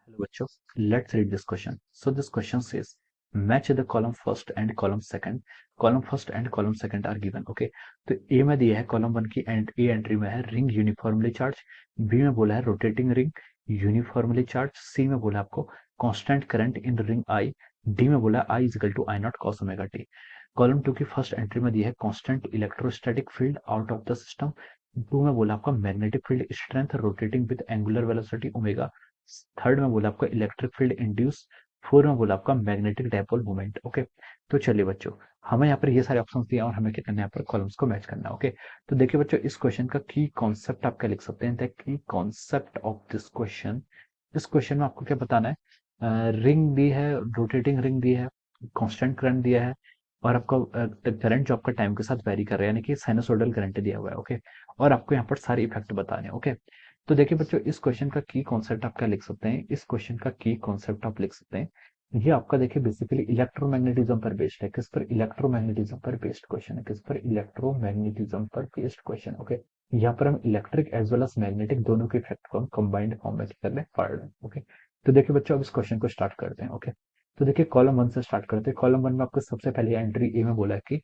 Hello बच्चों, let's read this question. So this question says, match the column first and column second. Column first and column second are given. Okay, तो A में दिया है column one की A entry में है ring uniformly charge, B में बोला है rotating ring uniformly charge, C में बोला आपको constant current in ring I, D में बोला I is equal to I naught cos omega t. Column two की फर्स्ट एंट्री में दिया है constant electrostatic field out of the system, two में बोला आपका magnetic field strength rotating with angular velocity omega, third में बोला आपका इलेक्ट्रिक फील्ड इंड्यूस, फोर में बोला आपका मैग्नेटिक डायपोल मोमेंट। ओके, तो चलिए बच्चों, हमें यहाँ पर ये सारे ऑप्शंस दिए और हमें क्या करना है, यहाँ पर कॉलम्स को मैच करना है। ओके, तो देखिए बच्चों, इस क्वेश्चन का की कॉन्सेप्ट आप क्या लिख सकते हैं, की कॉन्सेप्ट ऑफ दिस क्वेश्चन। इस क्वेश्चन में आपको क्या बताना है, रिंग दी है, रोटेटिंग रिंग दी है, कांस्टेंट करंट दिया है, और आपका करंट जो आपका टाइम के साथ वेरी कर रहा है, यानी कि साइनसोइडल करंट दिया हुआ है। ओके, और आपको यहाँ पर सारे इफेक्ट बताने हैं। ओके, तो देखिए बच्चों, इस क्वेश्चन का की कॉन्सेप्ट आप क्या लिख सकते हैं, इस क्वेश्चन का की कॉन्सेप्ट आप लिख सकते हैं, ये आपका देखिए बेसिकली इलेक्ट्रोमैग्नेटिज्म पर बेस्ड है। किस पर? इलेक्ट्रोमैग्नेटिज्म पर बेस्ड क्वेश्चन है। किस पर? इलेक्ट्रोमैग्नेटिज्म पर बेस्ड क्वेश्चन। ओके, यहाँ पर हम electric as well as magnetic दोनों के इफेक्ट को हम कंबाइंड फॉर्म में कर रहे हैं, पढ़ रहे हैं। ओके, तो देखिए बच्चों, अब इस क्वेश्चन को स्टार्ट करते हैं। ओके, तो देखिए कॉलम वन से स्टार्ट करते हैं। कॉलम वन में आपको सबसे पहले एंट्री ए में बोला है कि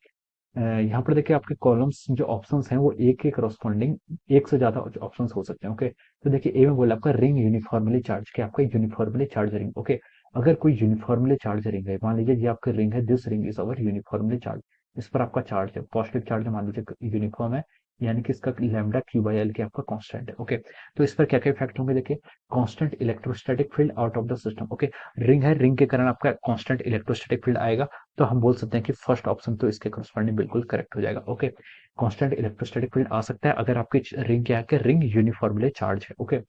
यहाँ पर देखिए आपके कॉलम्स जो ऑप्शंस हैं वो एक के करस्पॉन्डिंग एक से ज्यादा ऑप्शंस हो सकते हैं। ओके, तो देखिए ए में बोला आपका रिंग यूनिफॉर्मली चार्ज, क्या आपका यूनिफॉर्मली चार्ज रिंग। ओके, अगर कोई यूनिफॉर्मली चार्ज रिंग है, मान लीजिए ये आपका रिंग है, this ring is our uniformly charge, इस पर आपका चार्ज है पॉजिटिव चार्ज है, मान लीजिए यूनिफॉर्म है, यानी कि इसका लैम्डा क्यू बाई एल की आपका कांस्टेंट है। ओके, तो इस पर क्या क्या इफेक्ट होंगे, देखिए constant electrostatic field out of the system. Okay, ring है, रिंग के कारण आपका कांस्टेंट इलेक्ट्रोस्टैटिक फील्ड आएगा, तो हम बोल सकते हैं कि फर्स्ट ऑप्शन तो इसके करस्पॉन्डिंग बिल्कुल करेक्ट हो जाएगा। ओके, कांस्टेंट इलेक्ट्रोस्टैटिक फील्ड आ सकता है अगर आपकी रिंग क्या है कि रिंग यूनिफॉर्मली चार्ज है। ओके,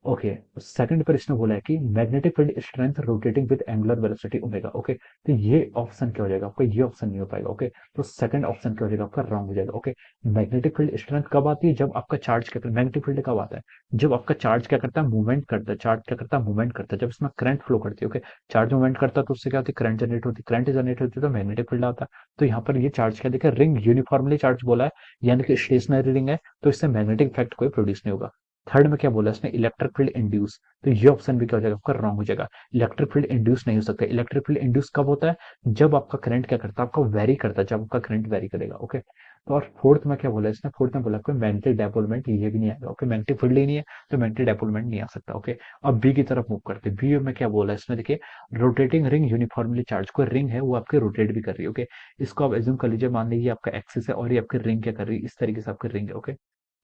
ओके, सेकंड पर इसने बोला है कि magnetic field strength rotating with angular velocity omega. Okay, तो ये ऑप्शन क्या हो जाएगा आपका, ये ऑप्शन नहीं हो पाएगा। ओके, तो सेकंड ऑप्शन क्या हो जाएगा आपका, रॉन्ग हो जाएगा। ओके, मैग्नेटिक फील्ड स्ट्रेंथ कब आती है, जब आपका चार्ज क्या करता है, मैग्नेटिक फील्ड कब आता है, जब आपका चार्ज क्या करता है, मूवमेंट करता है। चार्ज क्या करता है, मूवमेंट करता है, जब इसमें करंट फ्लो करती है। ओके, चार्ज मूवमेंट करता है तो उससे क्या होती है, करंट जनरेट होती है, करंट जनरेट होती है तो मैग्नेटिक फील्ड आता है। तो यहाँ पर ये चार्ज क्या देखा, रिंग यूनिफॉर्मली चार्ज बोला है, यानी कि स्टेशनरी रिंग है, तो इससे मैग्नेटिक इफेक्ट कोई प्रोड्यूस नहीं होगा। थर्ड में क्या बोला इसने, इलेक्ट्रिक फील्ड इंड्यूस, तो ये ऑप्शन भी क्या हो जाएगा आपका, रॉन्ग हो जाएगा। इलेक्ट्रिक फील्ड इंड्यूस नहीं हो सकता। इलेक्ट्रिक फील्ड इंड्यूस कब होता है, जब आपका करंट क्या करता है, आपका वेरी करता है, जब आपका करंट वेरी करेगा। ओके, तो और फोर्थ में क्या बोला इसने, फोर्थ में बोला कोई मैग्नेटिक डायपोलमेंट, ये भी नहीं आएगा। ओके, मैग्नेटिक फील्ड ही नहीं है तो मैग्नेटिक डायपोलमेंट नहीं आ सकता। ओके, अब बी की तरफ मूव करते हैं। बी में क्या बोला इसमें, देखिए रोटेटिंग रिंग यूनिफॉर्मली चार्ज, कोई रिंग है वो आपके रोटेट भी कर रही है। ओके, इसको आप एज्यूम कर लीजिए, मान लीजिए आपका एक्सिस है और ये आपकी रिंग क्या कर रही है, इस तरीके से आपकी रिंग है। Okay,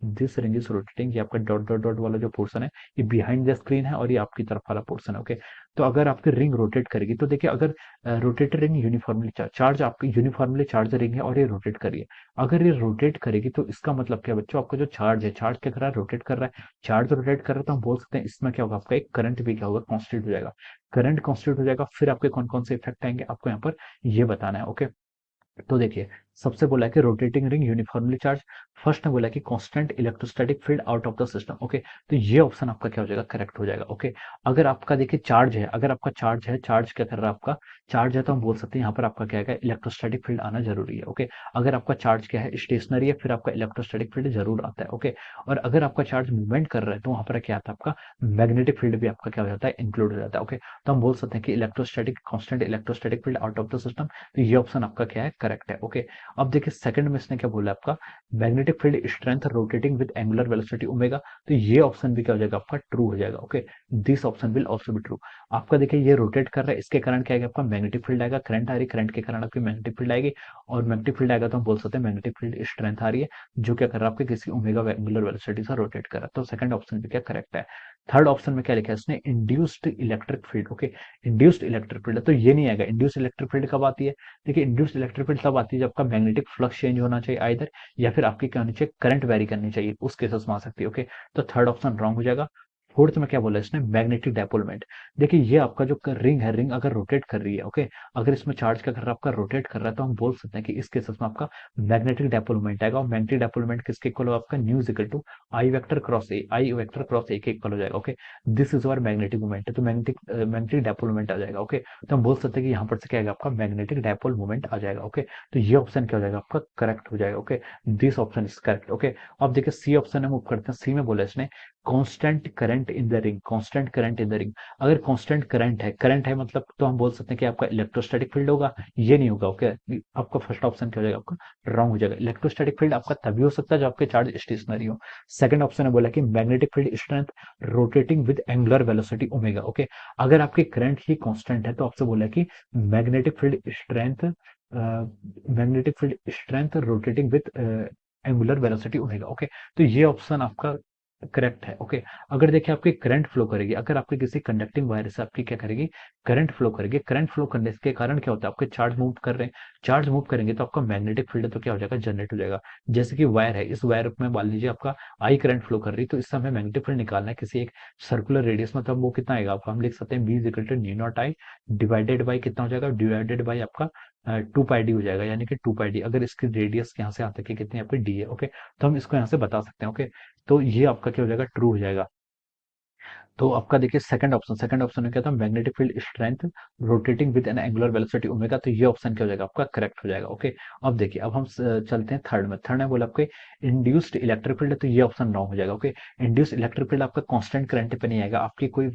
this ring is rotating, ये आपका डॉट डॉट डॉट वाला जो पोर्शन है ये बिहाइंड द स्क्रीन है और ये आपकी तरफ वाला पोर्शन है। ओके, तो अगर आपकी रिंग रोटेट करेगी तो देखिए, अगर rotated ring uniformly charge, charge आपकी यूनिफॉर्मली चार्ज रिंग है और ये रोटेट कर रही है, अगर ये रोटेट करेगी तो इसका मतलब क्या बच्चों, आपका जो चार्ज है, चार्ज क्या कर रहा है, रोटेट कर रहा है। चार्ज रोटेट कर रहा है तो हम बोल सकते हैं इसमें क्या होगा, आपका एक करंट भी क्या होगा, कॉन्स्टेंट हो जाएगा। करंट कॉन्स्टेंट हो जाएगा, फिर आपके कौन कौन से इफेक्ट आएंगे आपको यहाँ पर ये बताना है। ओके, तो देखिए, सबसे बोला है कि rotating ring uniformly charge, first ने बोला है कि constant electrostatic field out of the system. Okay, तो ये ऑप्शन आपका क्या हो जाएगा, करेक्ट हो जाएगा। ओके, अगर आपका देखिए चार्ज है, अगर आपका चार्ज है, चार्ज क्या कर रहा है आपका, चार्ज है तो हम बोल सकते हैं यहाँ पर आपका क्या है, इलेक्ट्रोस्टैटिक फील्ड आना जरूरी है। ओके, अगर आपका चार्ज क्या है, स्टेशनरी है, फिर आपका इलेक्ट्रोस्टैटिक फील्ड जरूर आता है। ओके, और अगर आपका चार्ज मूवमेंट कर रहा है तो वहां पर क्या आता है, आपका मैग्नेटिक फील्ड भी आपका क्या हो जाता है, इंक्लूड हो जाता है। ओके, तो हम बोल सकते हैं कि electrostatic constant electrostatic field out of the system, तो ये ऑप्शन आपका क्या है, करेक्ट है। ओके, अब देखिए सेकंड में इसने क्या बोला आपका, magnetic field strength rotating with angular velocity omega, तो ये ऑप्शन भी क्या हो जाएगा आपका, ट्रू हो जाएगा। Okay, this option will also be true. आपका देखिए ये रोटेट कर रहा है, इसके कारण क्या आएगा, आपका मैग्नेटिक फील्ड आएगा, करंट आ रही है, करंट के कारण आपकी मैग्नेटिक फील्ड आएगी, और मैग्नेटिक फील्ड आएगा तो हम बोल सकते हैं मैग्नेटिक फील्ड स्ट्रेंथ आ रही है, जो क्या कर रहा है, आपके किसी ओमेगा एंगुलर वेलोसिटी से रोटेट कर रहा है, तो सेकंड ऑप्शन भी क्या करेक्ट है। थर्ड ऑप्शन में क्या लिखा है इसने, induced electric field. Okay, induced electric field, तो ये नहीं आएगा। इंड्यूस्ड इलेक्ट्रिक फील्ड कब आती है, देखिए इंड्यूस्ड इलेक्ट्रिक फील्ड तब आती है जब आपका मैग्नेटिक फ्लक्स चेंज होना चाहिए आइदर, या फिर आपकी क्या होनी चाहिए, करंट वेरी करनी चाहिए, उस केसेस में आ सकती है। ओके, तो थर्ड ऑप्शन रॉन्ग हो जाएगा। फोर्थ में क्या बोला इसने, मैग्नेटिक डायपोलमेंट, देखिए ये आपका जो रिंग है, रिंग अगर रोटेट कर रही है, ओके, अगर इसमें चार्ज क्या कर रहा है, आपका रोटेट कर रहा है, तो हम बोल सकते हैं कि इस केसेस में आपका मैग्नेटिक डायपोलमेंट आएगा, और मैग्नेटिक डायपोलमेंट किसके इक्वल होगा, आपका mu is equal to I vector cross A, I vector cross A के इक्वल हो जाएगा। Okay, this is our magnetic moment, तो मैग्नेटिक डायपोलमेंट आ जाएगा। ओके, तो हम बोल सकते हैं कि यहाँ पर से क्या आएगा, आपका मैग्नेटिक डायपोल मोमेंट आ जाएगा। ओके, तो ये ऑप्शन क्या हो जाएगा, आपका करेक्ट हो जाएगा। Okay, this option is correct. Okay, अब देखिए सी ऑप्शन में मूव करते हैं। सी में बोला इसने constant current in the ring, constant current in the ring. अगर कांस्टेंट करंट है मतलब तो हम बोल सकते हैं कि आपका इलेक्ट्रोस्टैटिक फील्ड होगा, ये नहीं होगा। ओके, आपका फर्स्ट ऑप्शन क्या हो जाएगा, आपका रॉन्ग हो जाएगा। इलेक्ट्रोस्टैटिक फील्ड आपका तभी हो सकता है जब आपके चार्ज स्टेशनरी हो। सेकंड ऑप्शन ने बोला कि magnetic field strength rotating with angular velocity omega. Okay, अगर आपकी करंट ही कांस्टेंट है तो आपसे बोला कि magnetic field strength, magnetic field strength rotating with angular velocity omega. Okay, तो ये ऑप्शन आपका करेक्ट है। ओके, अगर देखिए आपकी करंट फ्लो करेगी, अगर आपके किसी कंडक्टिंग वायर से आपकी क्या करेगी, करंट फ्लो करेगी, करंट फ्लो करने के कारण क्या होता है, आपके चार्ज मूव कर रहे हैं, चार्ज मूव करेंगे तो आपका मैग्नेटिक फील्ड तो क्या हो जाएगा, जनरेट हो जाएगा। जैसे कि वायर है, इस वायर में मान लीजिए आपका आई करंट फ्लो कर रही है, तो इससे हमें मैग्नेटिक फील्ड निकालना है किसी एक सर्कुलर रेडियस में, तो वो कितना आएगा, आपका हम लिख सकते हैं B is equal to mu naught I divided by कितना हो जाएगा, डिवाइडेड बाई आपका 2 पाई डी हो जाएगा, यानी कि 2 पाई डी। अगर इसकी रेडियस यहाँ से यहाँ तक की कितनी आपकी डी है। ओके, तो हम इसको यहाँ से बता सकते हैं। ओके, तो ये आपका क्या हो जाएगा, ट्रू हो जाएगा। तो आपका देखिए सेकंड ऑप्शन में क्या था, magnetic field strength rotating with N angular velocity omega, तो ये ऑप्शन क्या हो जाएगा, आपका करेक्ट हो जाएगा। ओके, अब देखिए अब हम चलते हैं थर्ड में बोला आपके इंड्यूस्ड इलेक्ट्रिक फील्ड, तो ये ऑप्शन रॉन्ग हो जाएगा। ओके, इंड्यूस्ड इलेक्ट्रिक फील्ड आपका कांस्टेंट करंट पे नहीं आएगा, आपकी कोई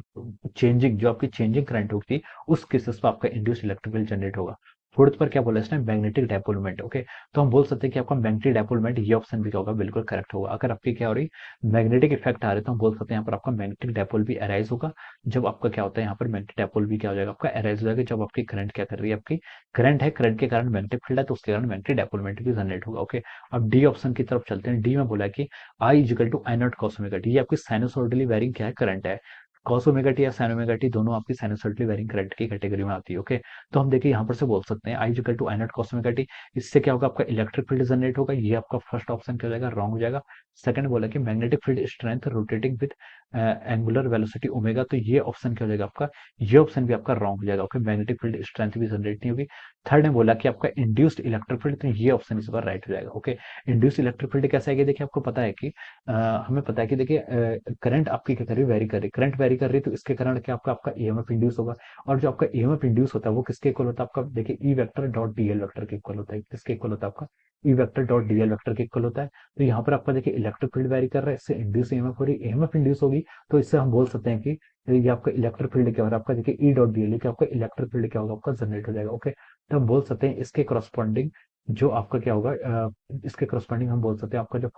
चेंजिंग, जो आपकी चेंजिंग करंट होगी उस केसेस पे आपका इंड्यूस्ड इलेक्ट्रिक फील्ड जनरेट होगा। फोर्थ पर क्या बोला इसने, मैग्नेटिक डायपोलमेंट। ओके, तो हम बोल सकते हैं कि आपका मैग्नेटिक डायपोलमेंट, ये ऑप्शन भी क्या होगा, बिल्कुल करेक्ट होगा। अगर आपकी क्या हो रही मैग्नेटिक इफेक्ट आ रहे तो हम बोल सकते हैं यहाँ पर आपका मैग्नेटिक डायपोल भी अराइज होगा। जब आपका क्या होता है यहाँ पर मैग्नेटिक डायपोल भी क्या हो जाएगा, आपका अराइज हो जाएगा जब आपकी करंट क्या कर रही है, आपकी करंट है, करंट के कारण मैग्नेटिक फील्ड है, तो उसके कारण मैग्नेटिक डायपोलमेंट भी जनरेट होगा। ओके, अब डी ऑप्शन की तरफ चलते हैं। डी में बोला कि I equal to I naught cos omega t, ये आपकी साइनोसॉइडली वेरिंग क्या है, करंट है। कॉस ओमेगा टी या साइन ओमेगा टी दोनों आपकी साइनोसॉइडली वेरिंग करंट की कैटेगरी में आती है। ओके, तो हम देखिए यहाँ पर से बोल सकते हैं I equal to I naught cos omega t, इससे क्या होगा, आपका इलेक्ट्रिक फील्ड जनरेट होगा, ये आपका फर्स्ट ऑप्शन क्या हो जाएगा, रॉन्ग हो जाएगा। सेकंड बोला कि magnetic field strength rotating with angular velocity omega, तो ये ऑप्शन क्या हो जाएगा आपका, ये ऑप्शन भी आपका रॉन्ग हो जाएगा। ओके, मैग्नेटिक फील्ड स्ट्रेंथ भी जनरेट नहीं होगी। थर्ड ने बोला कि आपका इंड्यूस्ड इलेक्ट्रिक फील्ड, तो ये ऑप्शन इस बार राइट हो जाएगा। ओके, इंड्यूस्ड इलेक्ट्रिक फील्ड कैसे आएगी, देखिए आपको पता है कि हमें पता है कि देखिए करंट आपकी क्या कर रही है, वेरी कर रही है, करंट वेरी कर रही है, तो इसके कारण क्या आपका आपका ईएमएफ इंड्यूस होगा। और जो आपका ईएमएफ इंड्यूस होता है वो किसके इक्वल होता है, आपका देखिए E vector dot DL vector के इक्वल होता है। किसके इक्वल होता है, आपका E vector dot DL vector के इक्वल होता है। तो यहाँ पर आपका देखिए इलेक्ट्रिक फील्ड वेरी कर रहा है, इससे इंड्यूस ईएमएफ हो रही है, ईएमएफ इंड्यूस होगी, तो इससे हम बोल सकते हैं कि ये आपका इलेक्ट्रिक फील्ड क्या हो रहा है, आपका देखिए ई डॉट डीएल क्या आपका इलेक्ट्रिक फील्ड क्या होगा, आपका जनरेट हो जाएगा। ओके, तो हम बोल सकते हैं इसके करस्पॉन्डिंग जो आपका क्या होगा, इसके करस्पॉन्डिंग हम बोल सकते हैं आपका जो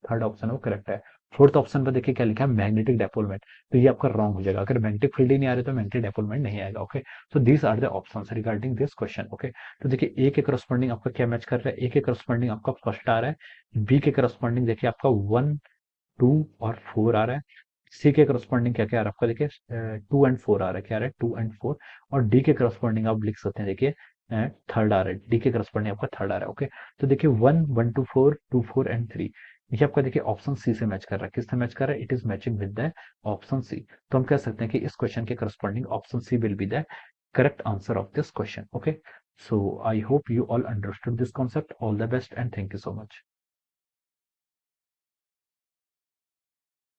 थर्ड ऑप्शन है वो करेक्ट है। फोर्थ ऑप्शन पर देखिए क्या लिखा है, मैग्नेटिक डायपोलमेंट, तो ये आपका रॉन्ग हो जाएगा। अगर मैग्नेटिक फील्ड ही नहीं आ रही तो मैग्नेटिक डायपोलमेंट नहीं आएगा। ओके, तो these are the options regarding this question. Okay, तो देखिए ए के करस्पॉन्डिंग आपका क्या मैच कर रहा है, ए के करस्पॉन्डिंग आपका फर्स्ट आ रहा है, बी के करस्पॉन्डिंग देखिए आपका 1, 2 और 4 आ रहा है, सी के करस्पॉन्डिंग क्या क्या आ रहा है आपका, देखिए 2 एंड 4 आ रहा है, क्या आ रहा है 2 एंड 4, और डी के करस्पॉन्डिंग आप लिख सकते हैं, देखिए थर्ड आ रहा है, डी के करस्पॉन्डिंग आपका थर्ड आ रहा है। ओके, तो देखिए 1, 1, 2, 4, 2, 4 एंड 3, ये आपका देखिए ऑप्शन सी से मैच कर रहा है। किससे मैच कर रहा है, it is matching with the option C. तो हम कह सकते हैं कि इस क्वेश्चन के corresponding option C will be the correct answer of this question. Okay, so I hope you all understood this concept. All the best and thank you so much.